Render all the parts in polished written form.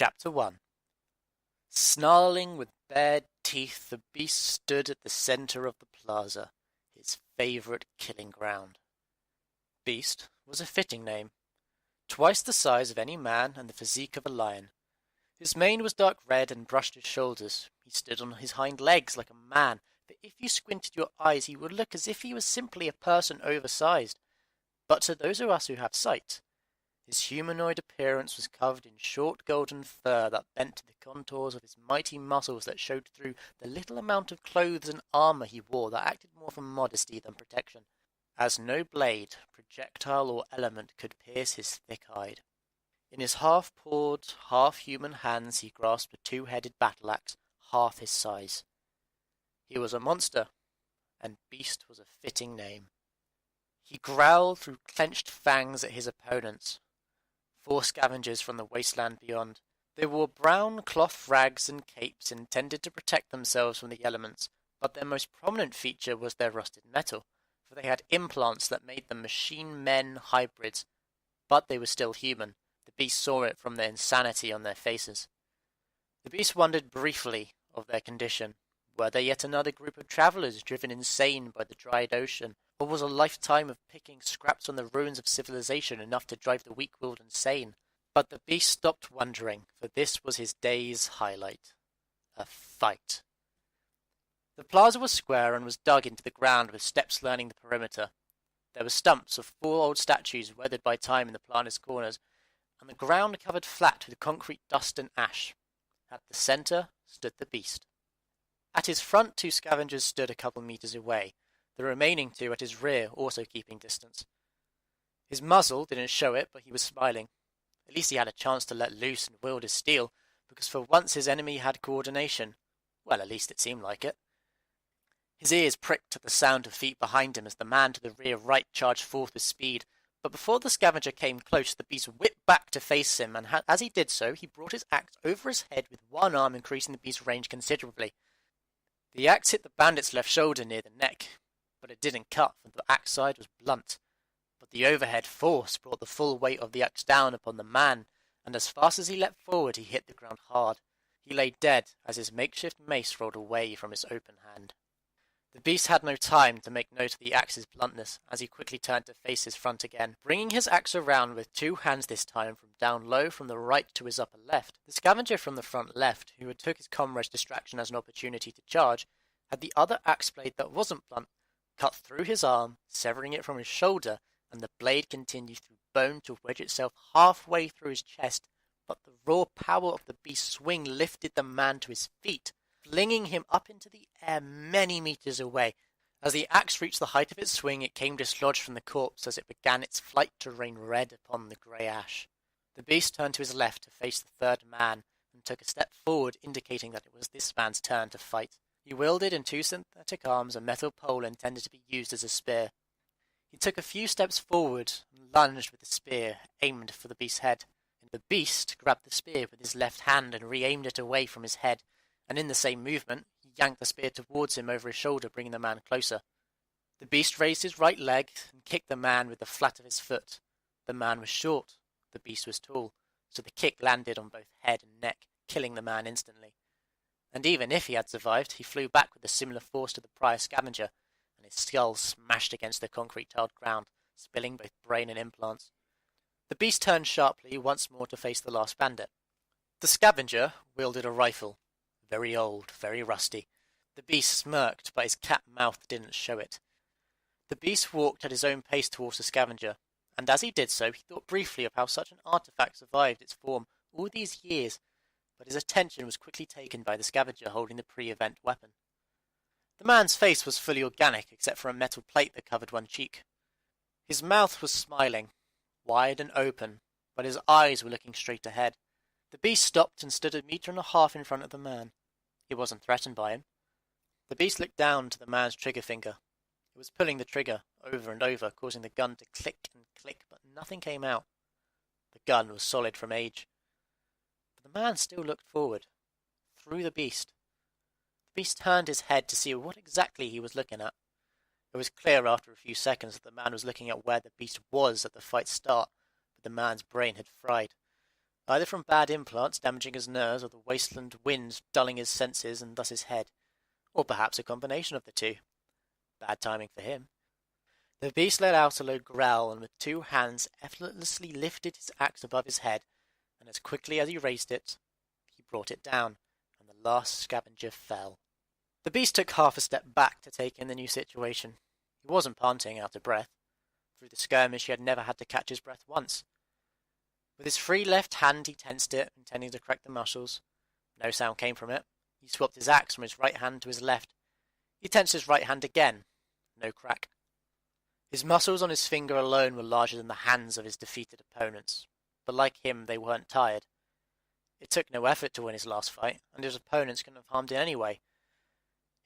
Chapter 1. Snarling with bared teeth, the beast stood at the center of the plaza, his favorite killing ground. Beast was a fitting name. Twice the size of any man and the physique of a lion. His mane was dark red and brushed his shoulders. He stood on his hind legs like a man, but if you squinted your eyes he would look as if he was simply a person oversized. But to those of us who have sight, his humanoid appearance was covered in short golden fur that bent to the contours of his mighty muscles that showed through the little amount of clothes and armor he wore that acted more for modesty than protection, as no blade, projectile, or element could pierce his thick hide. In his half-pawed, half-human hands he grasped a two-headed battle-axe half his size. He was a monster, and Beast was a fitting name. He growled through clenched fangs at his opponents. 4 scavengers from the wasteland beyond. They wore brown cloth rags and capes intended to protect themselves from the elements, but their most prominent feature was their rusted metal, for they had implants that made them machine-men hybrids. But they were still human. The beast saw it from the insanity on their faces. The beast wondered briefly of their condition. Were they yet another group of travellers driven insane by the dried ocean, or was a lifetime of picking scraps on the ruins of civilization enough to drive the weak-willed insane? But the beast stopped wondering, for this was his day's highlight. A fight. The plaza was square and was dug into the ground with steps lining the perimeter. There were stumps of 4 old statues weathered by time in the plaza's corners, and the ground covered flat with concrete dust and ash. At the centre stood the beast. At his front 2 scavengers stood a couple meters away, the remaining 2 at his rear also keeping distance. His muzzle didn't show it, but he was smiling. At least he had a chance to let loose and wield his steel, because for once his enemy had coordination. Well, at least it seemed like it. His ears pricked at the sound of feet behind him as the man to the rear right charged forth with speed, but before the scavenger came close, the beast whipped back to face him, and as he did so, he brought his axe over his head with one arm, increasing the beast's range considerably. The axe hit the bandit's left shoulder near the neck, but it didn't cut, for the axe side was blunt. But the overhead force brought the full weight of the axe down upon the man, and as fast as he leapt forward he hit the ground hard. He lay dead as his makeshift mace rolled away from his open hand. The beast had no time to make note of the axe's bluntness, as he quickly turned to face his front again, bringing his axe around with 2 hands this time from down low from the right to his upper left. The scavenger from the front left, who had took his comrade's distraction as an opportunity to charge, had the other axe blade that wasn't blunt cut through his arm, severing it from his shoulder, and the blade continued through bone to wedge itself halfway through his chest, but the raw power of the beast's swing lifted the man to his feet, flinging him up into the air many meters away. As the axe reached the height of its swing, it came dislodged from the corpse as it began its flight to rain red upon the grey ash. The beast turned to his left to face the 3rd man, and took a step forward, indicating that it was this man's turn to fight. He wielded in 2 synthetic arms a metal pole intended to be used as a spear. He took a few steps forward and lunged with the spear, aimed for the beast's head. The beast grabbed the spear with his left hand and re-aimed it away from his head, and in the same movement, he yanked the spear towards him over his shoulder, bringing the man closer. The beast raised his right leg and kicked the man with the flat of his foot. The man was short, the beast was tall, so the kick landed on both head and neck, killing the man instantly. And even if he had survived, he flew back with a similar force to the prior scavenger, and his skull smashed against the concrete-tiled ground, spilling both brain and implants. The beast turned sharply once more to face the last bandit. The scavenger wielded a rifle. Very old, very rusty. The beast smirked, but his cat mouth didn't show it. The beast walked at his own pace towards the scavenger, and as he did so, he thought briefly of how such an artifact survived its form all these years, but his attention was quickly taken by the scavenger holding the pre-event weapon. The man's face was fully organic, except for a metal plate that covered one cheek. His mouth was smiling, wide and open, but his eyes were looking straight ahead. The beast stopped and stood 1.5 meters in front of the man. He wasn't threatened by him. The beast looked down to the man's trigger finger. It was pulling the trigger over and over, causing the gun to click and click, but nothing came out. The gun was solid from age. But the man still looked forward, through the beast. The beast turned his head to see what exactly he was looking at. It was clear after a few seconds that the man was looking at where the beast was at the fight's start, but the man's brain had fried. either from bad implants damaging his nerves or the wasteland winds dulling his senses and thus his head, or perhaps a combination of the two. Bad timing for him. The beast let out a low growl and with 2 hands effortlessly lifted his axe above his head, and as quickly as he raised it, he brought it down, and the last scavenger fell. The beast took half a step back to take in the new situation. He wasn't panting, out of breath. Through the skirmish he had never had to catch his breath once. With his free left hand he tensed it, intending to crack the muscles. No sound came from it. He swapped his axe from his right hand to his left. He tensed his right hand again. No crack. His muscles on his finger alone were larger than the hands of his defeated opponents, but like him they weren't tired. It took no effort to win his last fight, and his opponents couldn't have harmed him anyway.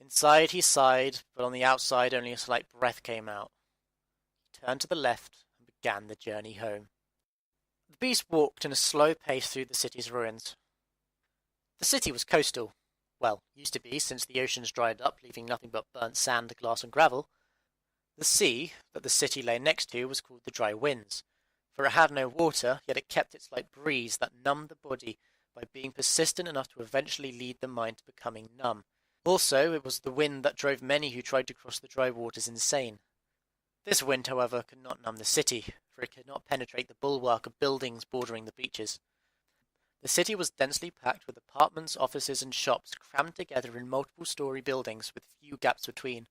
Inside he sighed, but on the outside only a slight breath came out. He turned to the left and began the journey home. The beast walked in a slow pace through the city's ruins. The city was coastal. Well, used to be, since the oceans dried up, leaving nothing but burnt sand, glass and gravel. The sea that the city lay next to was called the Dry Winds, for it had no water, yet it kept its light breeze that numbed the body by being persistent enough to eventually lead the mind to becoming numb. Also, it was the wind that drove many who tried to cross the dry waters insane. This wind, however, could not numb the city, for it could not penetrate the bulwark of buildings bordering the beaches. The city was densely packed with apartments, offices and shops crammed together in multiple-story buildings with few gaps between.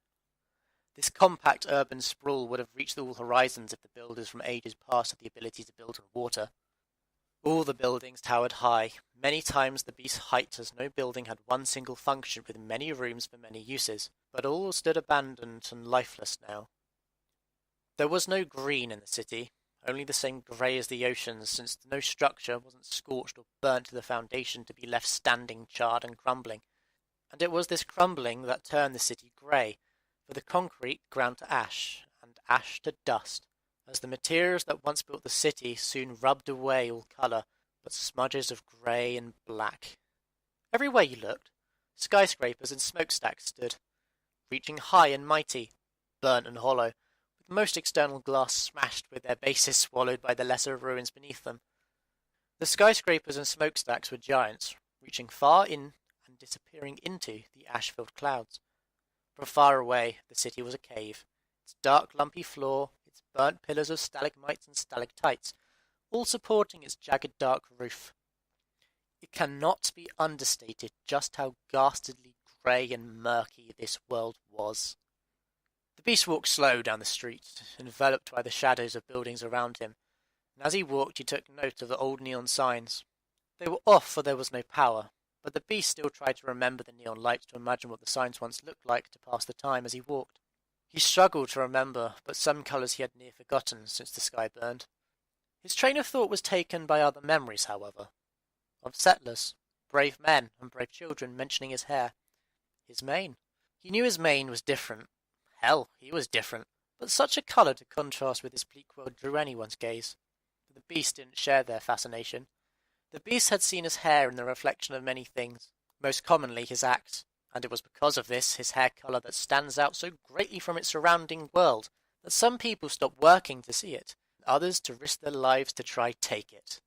This compact urban sprawl would have reached all horizons if the builders from ages past had the ability to build on water. All the buildings towered high, many times the beast's height, as no building had one single function with many rooms for many uses, but all stood abandoned and lifeless now. There was no green in the city, only the same grey as the oceans, since no structure wasn't scorched or burnt to the foundation to be left standing, charred and crumbling. And it was this crumbling that turned the city grey, for the concrete ground to ash, and ash to dust, as the materials that once built the city soon rubbed away all colour, but smudges of grey and black. Everywhere you looked, skyscrapers and smokestacks stood, reaching high and mighty, burnt and hollow, with most external glass smashed with their bases swallowed by the lesser ruins beneath them. The skyscrapers and smokestacks were giants, reaching far in and disappearing into the ash-filled clouds. From far away, the city was a cave, its dark lumpy floor, its burnt pillars of stalagmites and stalactites, all supporting its jagged dark roof. It cannot be understated just how ghastly grey and murky this world was. The beast walked slow down the street, enveloped by the shadows of buildings around him, and as he walked he took note of the old neon signs. They were off, for there was no power, but the beast still tried to remember the neon lights to imagine what the signs once looked like to pass the time as he walked. He struggled to remember, but some colours he had near forgotten since the sky burned. His train of thought was taken by other memories, however, of settlers, brave men and brave children mentioning his hair, his mane. He knew his mane was different. Hell, he was different, but such a colour to contrast with his bleak world drew anyone's gaze. But the beast didn't share their fascination. The beast had seen his hair in the reflection of many things, most commonly his axe, and it was because of this, his hair colour, that stands out so greatly from its surrounding world, that some people stop working to see it, and others to risk their lives to try take it.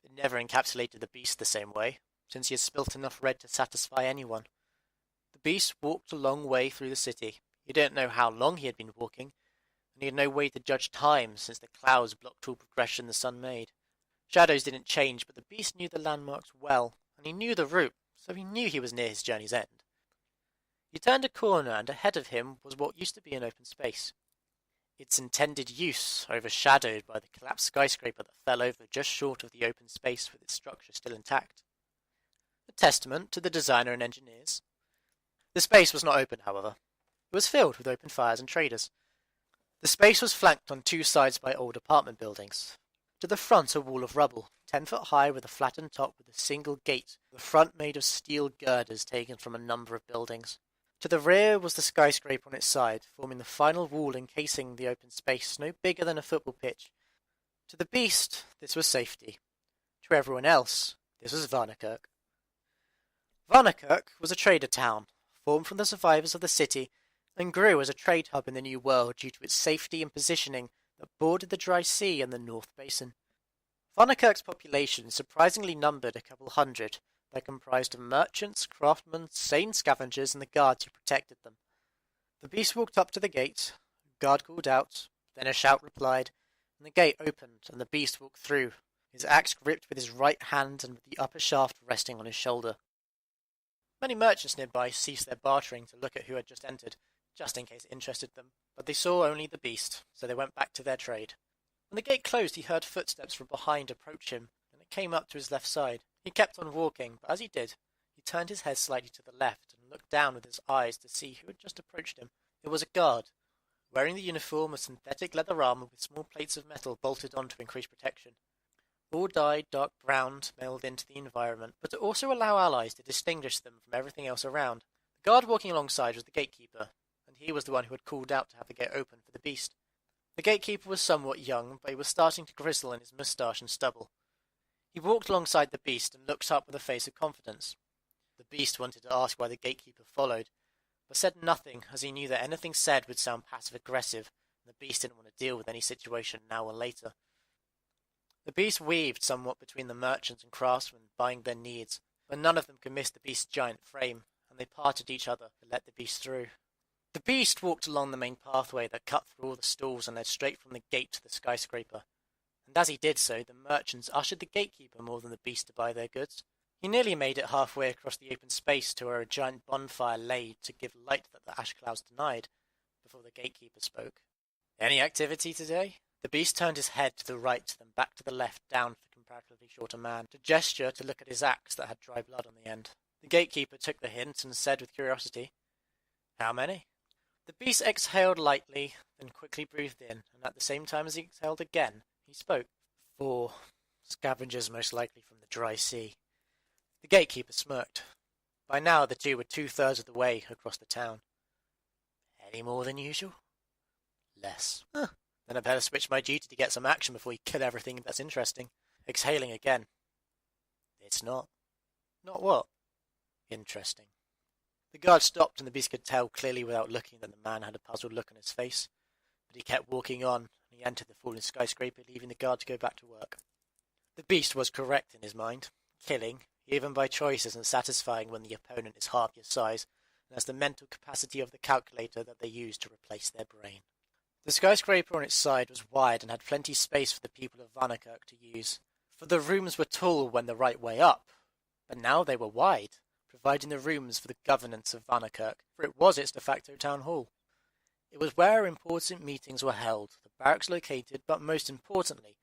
It never encapsulated the beast the same way, since he had spilt enough red to satisfy anyone. The beast walked a long way through the city. He didn't know how long he had been walking, and he had no way to judge time, since the clouds blocked all progression the sun made. Shadows didn't change, but the beast knew the landmarks well, and he knew the route, so he knew he was near his journey's end. He turned a corner, and ahead of him was what used to be an open space, its intended use overshadowed by the collapsed skyscraper that fell over just short of the open space with its structure still intact. A testament to the designer and engineers. The space was not open, however. It was filled with open fires and traders. The space was flanked on 2 sides by old apartment buildings. To the front a wall of rubble, 10 foot high with a flattened top with a single gate, the front made of steel girders taken from a number of buildings. To the rear was the skyscraper on its side, forming the final wall encasing the open space, no bigger than a football pitch. To the beast, this was safety. To everyone else, this was Varnakirk. Varnakirk was a trader town, formed from the survivors of the city, and grew as a trade hub in the New World due to its safety and positioning that bordered the dry sea and the North Basin. Vonnekerk's population surprisingly numbered a couple hundred. They comprised of merchants, craftsmen, sane scavengers, and the guards who protected them. The beast walked up to the gate. A guard called out, then a shout replied, and the gate opened, and the beast walked through, his axe gripped with his right hand and with the upper shaft resting on his shoulder. Many merchants nearby ceased their bartering to look at who had just entered, just in case it interested them, but they saw only the beast, so they went back to their trade. When the gate closed, he heard footsteps from behind approach him, and it came up to his left side. He kept on walking, but as he did, he turned his head slightly to the left and looked down with his eyes to see who had just approached him. It was a guard, wearing the uniform of synthetic leather armor with small plates of metal bolted on to increase protection. All dyed dark brown to meld into the environment, but to also allow allies to distinguish them from everything else around. The guard walking alongside was the gatekeeper, and he was the one who had called out to have the gate open for the beast. The gatekeeper was somewhat young, but he was starting to grizzle in his moustache and stubble. He walked alongside the beast and looked up with a face of confidence. The beast wanted to ask why the gatekeeper followed, but said nothing, as he knew that anything said would sound passive-aggressive, and the beast didn't want to deal with any situation now or later. The beast weaved somewhat between the merchants and craftsmen, buying their needs, but none of them could miss the beast's giant frame, and they parted each other to let the beast through. The beast walked along the main pathway that cut through all the stalls and led straight from the gate to the skyscraper, and as he did so, the merchants ushered the gatekeeper more than the beast to buy their goods. He nearly made it halfway across the open space to where a giant bonfire lay to give light that the ash clouds denied, before the gatekeeper spoke. "Any activity today?" The beast turned his head to the right, then back to the left, down for the comparatively shorter man, to gesture to look at his axe that had dry blood on the end. The gatekeeper took the hint and said with curiosity, "How many?" The beast exhaled lightly, then quickly breathed in, and at the same time as he exhaled again, he spoke. 4. Scavengers most likely from the dry sea. The gatekeeper smirked. By now the two were 2/3 of the way across the town. "Any more than usual?" "Less." "Then I'd better switch my duty to get some action before you kill everything that's interesting." Exhaling again. "It's not." "Not what?" "Interesting." The guard stopped, and the beast could tell clearly without looking that the man had a puzzled look on his face. But he kept walking on, and he entered the fallen skyscraper, leaving the guard to go back to work. The beast was correct in his mind. Killing, even by choice, isn't satisfying when the opponent is half your size, and has the mental capacity of the calculator that they use to replace their brain. The skyscraper on its side was wide and had plenty space for the people of Vonnekerk to use, for the rooms were tall when the right way up, but now they were wide, providing the rooms for the governance of Vonnekerk, for it was its de facto town hall. It was where important meetings were held, the barracks located, but most importantly,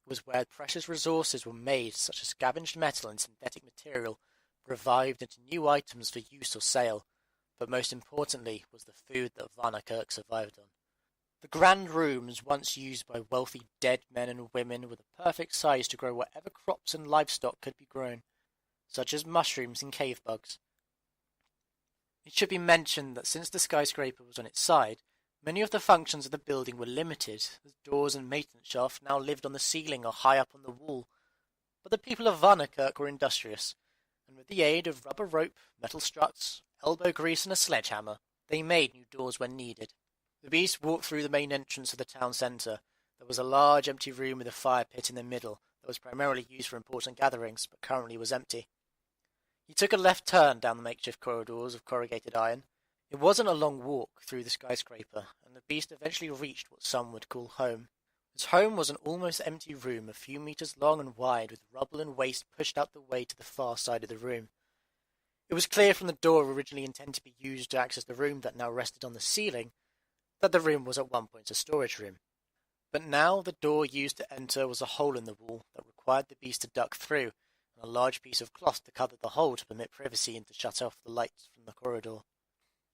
it was where precious resources were made, such as scavenged metal and synthetic material, revived into new items for use or sale, but most importantly was the food that Vonnekerk survived on. The grand rooms, once used by wealthy dead men and women, were the perfect size to grow whatever crops and livestock could be grown, such as mushrooms and cave bugs. It should be mentioned that since the skyscraper was on its side, many of the functions of the building were limited, as doors and maintenance shafts now lived on the ceiling or high up on the wall. But the people of Vonnekerk were industrious, and with the aid of rubber rope, metal struts, elbow grease and a sledgehammer, they made new doors when needed. The beast walked through the main entrance of the town centre. There was a large empty room with a fire pit in the middle that was primarily used for important gatherings, but currently was empty. He took a left turn down the makeshift corridors of corrugated iron. It wasn't a long walk through the skyscraper, and the beast eventually reached what some would call home. His home was an almost empty room, a few meters long and wide, with rubble and waste pushed out the way to the far side of the room. It was clear from the door originally intended to be used to access the room that now rested on the ceiling, that the room was at one point a storage room. But now the door used to enter was a hole in the wall that required the beast to duck through, and a large piece of cloth to cover the hole to permit privacy and to shut off the lights from the corridor.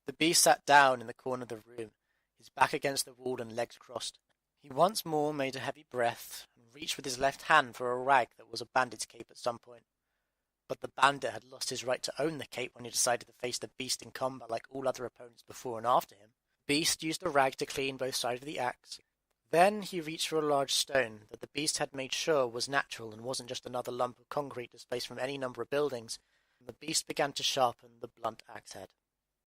The beast sat down in the corner of the room, his back against the wall and legs crossed. He once more made a heavy breath and reached with his left hand for a rag that was a bandit's cape at some point. But the bandit had lost his right to own the cape when he decided to face the beast in combat like all other opponents before and after him. The beast used the rag to clean both sides of the axe. Then he reached for a large stone that the beast had made sure was natural and wasn't just another lump of concrete displaced from any number of buildings, and the beast began to sharpen the blunt axe head.